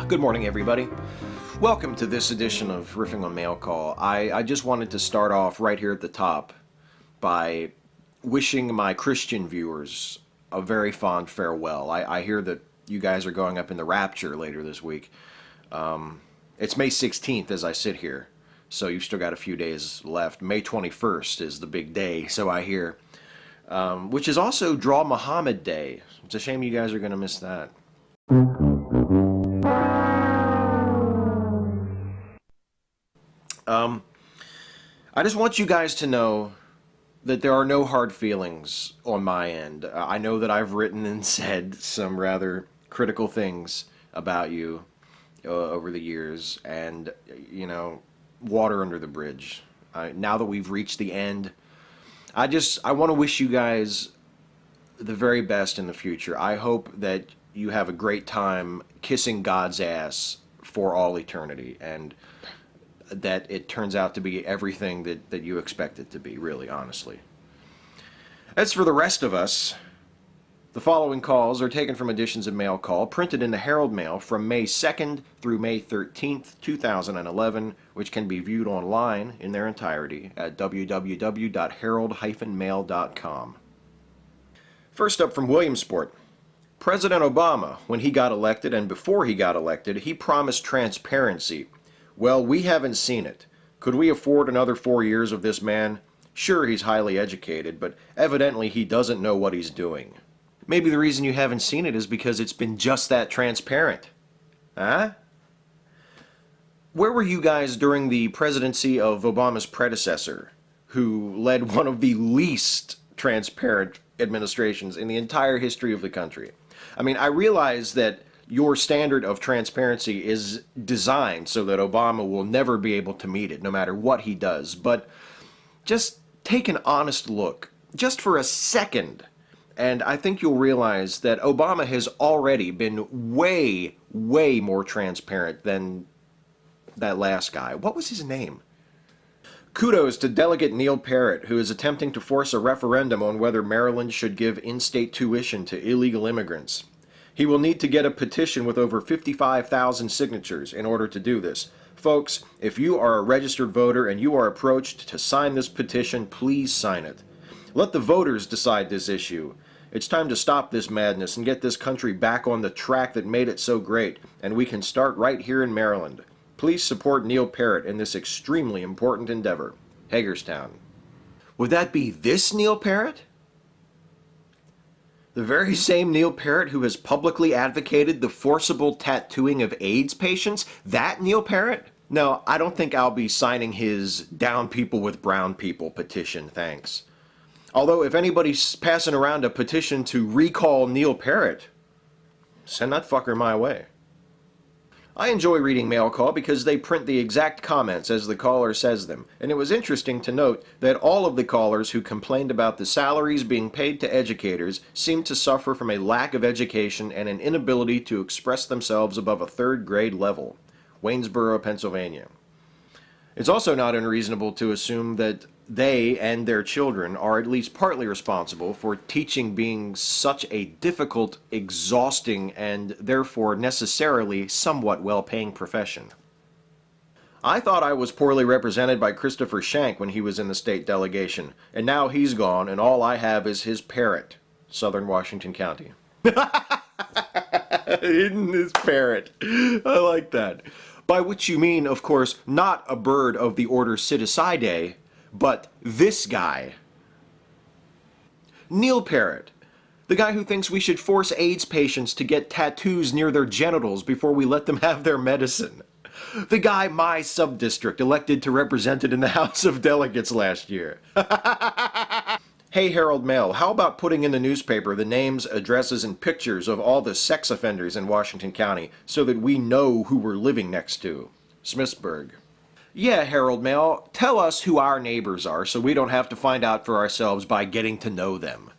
Good morning, everybody. Welcome to this edition of Riffing on Mail Call. I just wanted to start off right here at the top by wishing my Christian viewers a very fond farewell. I hear that you guys are going up in the rapture later this week. It's May 16th as I sit here, so you've still got a few days left. May 21st is the big day, so I hear, which is also Draw Muhammad Day. It's a shame you guys are going to miss that. I just want you guys to know that there are no hard feelings on my end. I know that I've written and said some rather critical things about you over the years, and, you know, water under the bridge. Now that we've reached the end, I want to wish you guys the very best in the future. I hope that you have a great time kissing God's ass for all eternity, and that it turns out to be everything that you expect it to be, really, honestly. As for the rest of us, the following calls are taken from editions of Mail Call, printed in the Herald Mail from May 2nd through May 13th, 2011, which can be viewed online in their entirety at www.herald-mail.com. First up from Williamsport. President Obama, when he got elected and before he got elected, he promised transparency. Well, we haven't seen it. Could we afford another 4 years of this man? Sure, he's highly educated, but evidently he doesn't know what he's doing. Maybe the reason you haven't seen it is because it's been just that transparent. Huh? Where were you guys during the presidency of Obama's predecessor, who led one of the least transparent administrations in the entire history of the country? I mean, I realize that your standard of transparency is designed so that Obama will never be able to meet it, no matter what he does. But just take an honest look, just for a second, and I think you'll realize that Obama has already been way, way more transparent than that last guy. What was his name? Kudos to Delegate Neil Parrott, who is attempting to force a referendum on whether Maryland should give in-state tuition to illegal immigrants. He will need to get a petition with over 55,000 signatures in order to do this. Folks, if you are a registered voter and you are approached to sign this petition, please sign it. Let the voters decide this issue. It's time to stop this madness and get this country back on the track that made it so great, and we can start right here in Maryland. Please support Neil Parrott in this extremely important endeavor. Hagerstown. Would that be this Neil Parrott? The very same Neil Parrott who has publicly advocated the forcible tattooing of AIDS patients? That Neil Parrott? No, I don't think I'll be signing his Down People with Brown People petition, thanks. Although if anybody's passing around a petition to recall Neil Parrott, send that fucker my way. I enjoy reading Mail Call because they print the exact comments as the caller says them, and it was interesting to note that all of the callers who complained about the salaries being paid to educators seemed to suffer from a lack of education and an inability to express themselves above a third grade level. Waynesboro, Pennsylvania. It's also not unreasonable to assume that they and their children are at least partly responsible for teaching being such a difficult, exhausting, and therefore necessarily somewhat well-paying profession. I thought I was poorly represented by Christopher Shank when he was in the state delegation, and now he's gone and all I have is his Parrott, Southern Washington County. In his Parrott. I like that. By which you mean, of course, not a bird of the order Psittacidae, but this guy. Neil Parrott, the guy who thinks we should force AIDS patients to get tattoos near their genitals before we let them have their medicine. The guy my sub-district elected to represent it in the House of Delegates last year. Hey Herald Mail, how about putting in the newspaper the names, addresses, and pictures of all the sex offenders in Washington County so that we know who we're living next to? Smithsburg. Yeah, Herald Mail, tell us who our neighbors are so we don't have to find out for ourselves by getting to know them.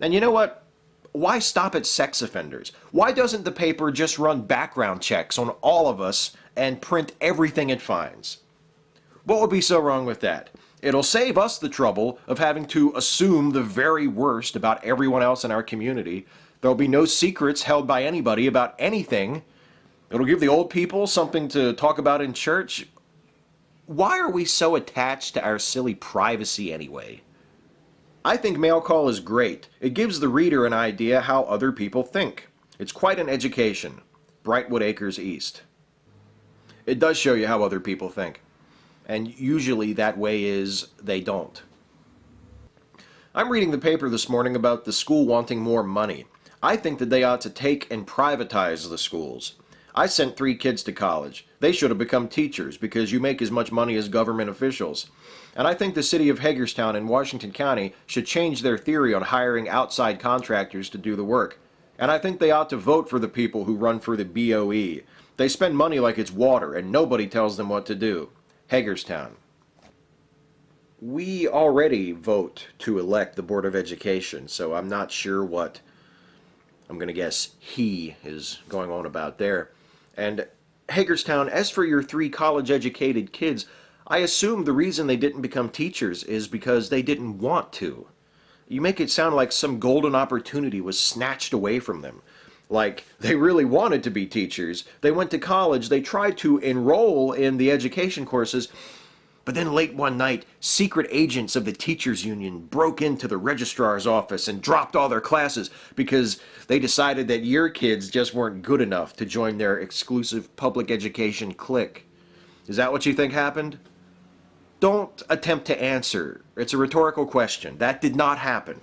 And you know what? Why stop at sex offenders? Why doesn't the paper just run background checks on all of us and print everything it finds? What would be so wrong with that? It'll save us the trouble of having to assume the very worst about everyone else in our community. There'll be no secrets held by anybody about anything. It'll give the old people something to talk about in church. Why are we so attached to our silly privacy anyway? I think mail call is great. It gives the reader an idea how other people think. It's quite an education. Brightwood Acres East. It does show you how other people think. And usually that way is they don't. I'm reading the paper this morning about the school wanting more money. I think that they ought to take and privatize the schools. I sent 3 kids to college. They should have become teachers because you make as much money as government officials. And I think the city of Hagerstown in Washington County should change their theory on hiring outside contractors to do the work. And I think they ought to vote for the people who run for the BOE. They spend money like it's water and nobody tells them what to do. Hagerstown. We already vote to elect the Board of Education, so I'm not sure what, I'm going to guess, he is going on about there. And Hagerstown, as for your 3 college-educated kids, I assume the reason they didn't become teachers is because they didn't want to. You make it sound like some golden opportunity was snatched away from them. Like they really wanted to be teachers. They went to college, they tried to enroll in the education courses, but then late one night, secret agents of the teachers union broke into the registrar's office and dropped all their classes because they decided that your kids just weren't good enough to join their exclusive public education clique. Is that what you think happened? Don't attempt to answer. It's a rhetorical question. That did not happen.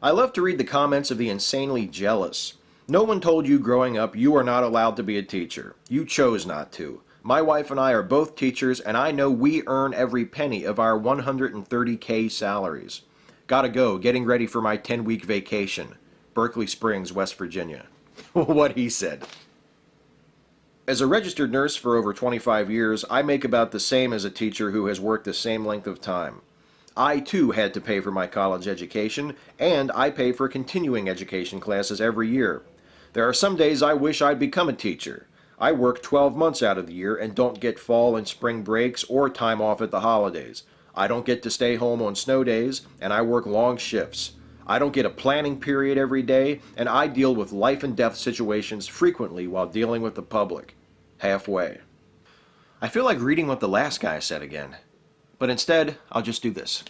I love to read the comments of the insanely jealous. No one told you growing up you are not allowed to be a teacher. You chose not to. My wife and I are both teachers, and I know we earn every penny of our $130K salaries. Gotta go, getting ready for my 10-week vacation. Berkeley Springs, West Virginia. What he said. As a registered nurse for over 25 years, I make about the same as a teacher who has worked the same length of time. I too had to pay for my college education, and I pay for continuing education classes every year. There are some days I wish I'd become a teacher. I work 12 months out of the year and don't get fall and spring breaks or time off at the holidays. I don't get to stay home on snow days, and I work long shifts. I don't get a planning period every day, and I deal with life and death situations frequently while dealing with the public. Halfway. I feel like reading what the last guy said again, but instead, I'll just do this.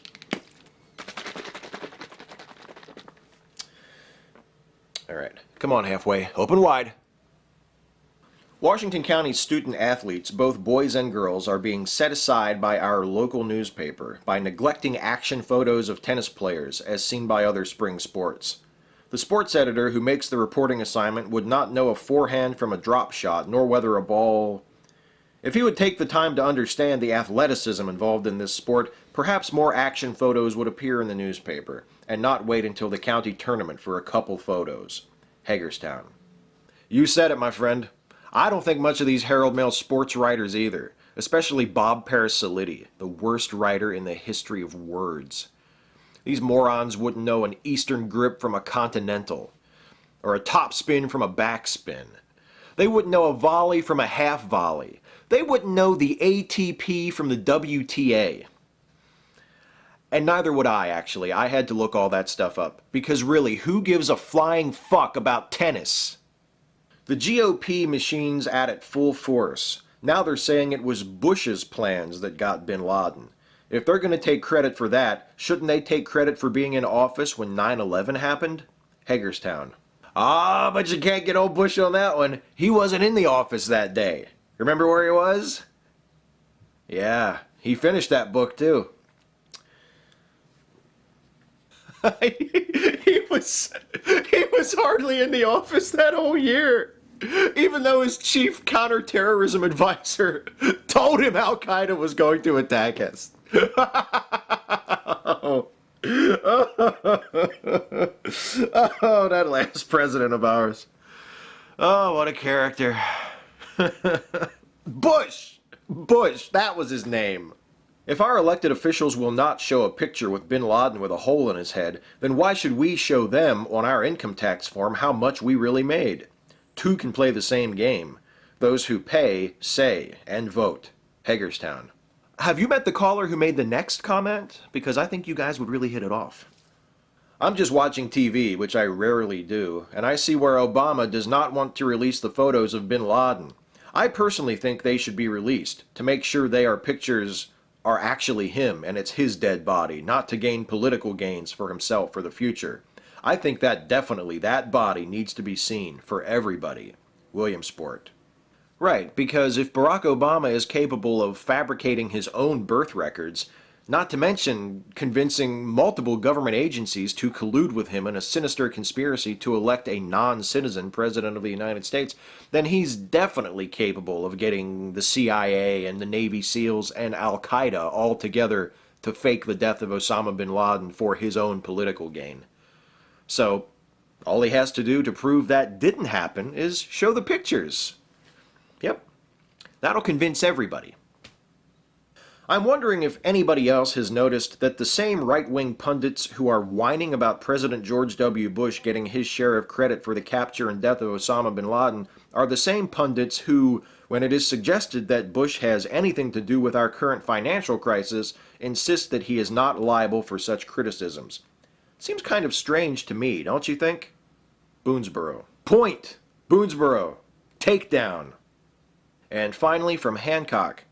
All right, come on, halfway. Open wide. Washington County student athletes, both boys and girls, are being set aside by our local newspaper by neglecting action photos of tennis players as seen by other spring sports. The sports editor who makes the reporting assignment would not know a forehand from a drop shot, nor whether a ball... If he would take the time to understand the athleticism involved in this sport, perhaps more action photos would appear in the newspaper, and not wait until the county tournament for a couple photos. Hagerstown. You said it, my friend. I don't think much of these Herald Mail sports writers either, especially Bob Parrott, the worst writer in the history of words. These morons wouldn't know an eastern grip from a continental, or a topspin from a backspin. They wouldn't know a volley from a half volley. They wouldn't know the ATP from the WTA. And neither would I, actually. I had to look all that stuff up, because really, who gives a flying fuck about tennis? The GOP machine's at it full force. Now they're saying it was Bush's plans that got bin Laden. If they're going to take credit for that, shouldn't they take credit for being in office when 9/11 happened? Hagerstown. Ah, but you can't get old Bush on that one. He wasn't in the office that day. Remember where he was? Yeah, he finished that book too. he was hardly in the office that whole year, even though his chief counterterrorism advisor told him Al Qaeda was going to attack us. Oh, that last president of ours. Oh, what a character. Bush, that was his name. If our elected officials will not show a picture with bin Laden with a hole in his head, then why should we show them on our income tax form how much we really made? Two can play the same game. Those who pay, say, and vote. Hagerstown. Have you met the caller who made the next comment? Because I think you guys would really hit it off. I'm just watching TV, which I rarely do, and I see where Obama does not want to release the photos of bin Laden. I personally think they should be released to make sure pictures are actually him and it's his dead body, not to gain political gains for himself for the future. I think that definitely that body needs to be seen for everybody. Williamsport. Right, because if Barack Obama is capable of fabricating his own birth records, not to mention convincing multiple government agencies to collude with him in a sinister conspiracy to elect a non-citizen president of the United States, then he's definitely capable of getting the CIA and the Navy SEALs and Al-Qaeda all together to fake the death of Osama bin Laden for his own political gain. So, all he has to do to prove that didn't happen is show the pictures. Yep, that'll convince everybody. I'm wondering if anybody else has noticed that the same right-wing pundits who are whining about President George W. Bush getting his share of credit for the capture and death of Osama bin Laden are the same pundits who, when it is suggested that Bush has anything to do with our current financial crisis, insist that he is not liable for such criticisms. Seems kind of strange to me, don't you think? Boonesboro. Point! Boonesboro. Takedown. And finally, from Hancock.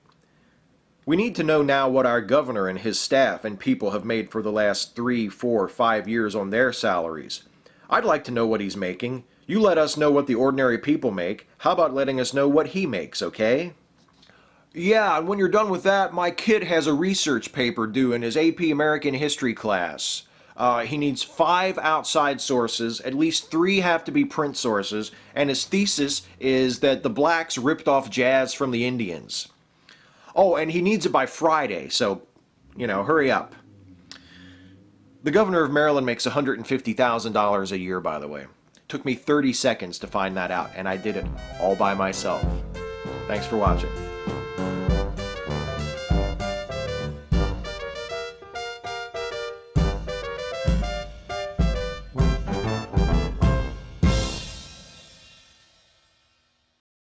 We need to know now what our governor and his staff and people have made for the last 3, 4, 5 years on their salaries. I'd like to know what he's making. You let us know what the ordinary people make. How about letting us know what he makes, okay? Yeah, and when you're done with that, my kid has a research paper due in his AP American History class. He needs 5 outside sources, at least 3 have to be print sources, and his thesis is that the blacks ripped off jazz from the Indians. Oh, and he needs it by Friday, so, hurry up. The governor of Maryland makes $150,000 a year, by the way. Took me 30 seconds to find that out, and I did it all by myself. Thanks for watching.